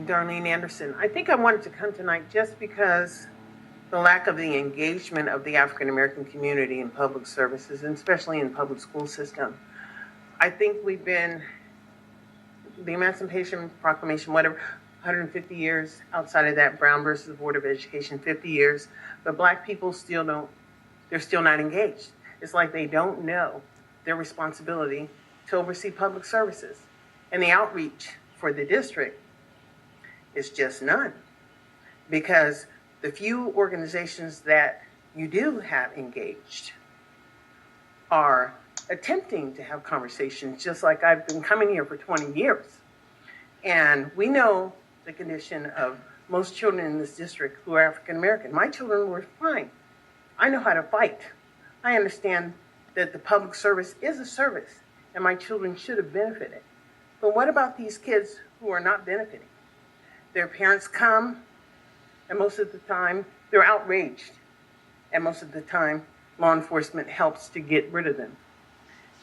Darlene Anderson. I think I wanted to come tonight just because the lack of the engagement of the African American community in public services, and especially in the public school system. I think we've been, the Emancipation, Proclamation, whatever, 150 years. Outside of that, Brown versus the Board of Education, 50 years. But Black people still don't, they're still not engaged. It's like they don't know their responsibility to oversee public services. And the outreach for the district is just none. Because the few organizations that you do have engaged are attempting to have conversations, just like I've been coming here for 20 years. And we know the condition of most children in this district who are African American. My children were fine. I know how to fight. I understand that the public service is a service and my children should have benefited. But what about these kids who are not benefiting? Their parents come, and most of the time they're outraged. And most of the time law enforcement helps to get rid of them.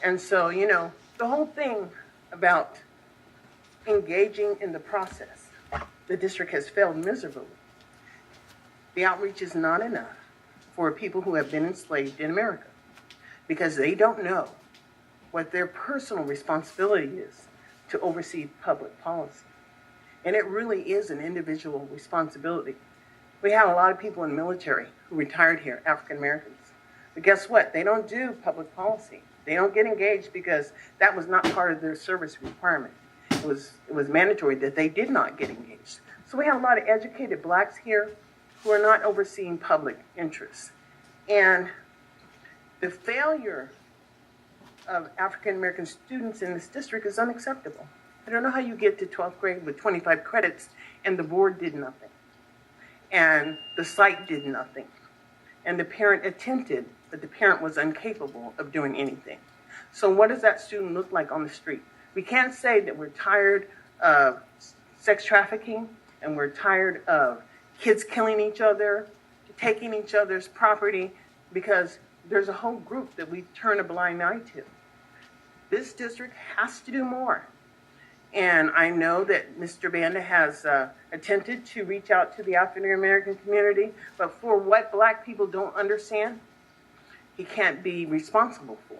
And so, you know, the whole thing about engaging in the process, the district has failed miserably. The outreach is not enough for people who have been enslaved in America because they don't know what their personal responsibility is to oversee public policy. And it really is an individual responsibility. We have a lot of people in the military who retired here, African Americans. But guess what? They don't do public policy. They don't get engaged because that was not part of their service requirement. It was mandatory that they did not get engaged. So we have a lot of educated Blacks here who are not overseeing public interests. And the failure of African American students in this district is unacceptable. I don't know how you get to 12th grade with 25 credits and the board did nothing. And the site did nothing. And the parent attempted, but the parent was incapable of doing anything. So what does that student look like on the street? We can't say that we're tired of sex trafficking and we're tired of kids killing each other, taking each other's property, because there's a whole group that we turn a blind eye to. This district has to do more. And I know that Mr. Banda has attempted to reach out to the African American community, but for what Black people don't understand, he can't be responsible for.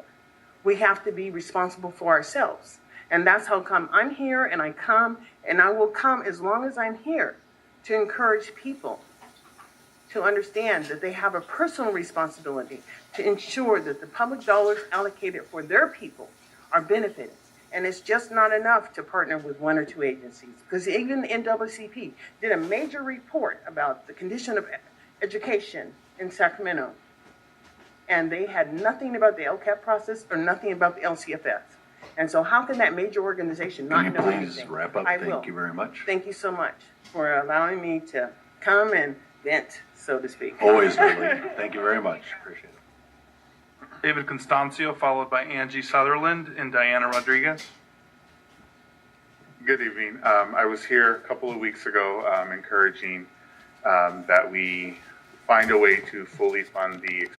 We have to be responsible for ourselves. And that's how come I'm here, and I come, and I will come as long as I'm here to encourage people to understand that they have a personal responsibility to ensure that the public dollars allocated for their people are benefited. And it's just not enough to partner with one or two agencies, because even the NAACP did a major report about the condition of education in Sacramento. And they had nothing about the LCAP process or nothing about the LCFS. And so how can that major organization not know anything? Please wrap up. Thank you very much. Thank you so much for allowing me to come and vent, so to speak. Always, Darlene. Thank you very much. Appreciate it. David Constancio, followed by Angie Sutherland and Diana Rodriguez. Good evening. I was here a couple of weeks ago encouraging that we find a way to fully fund the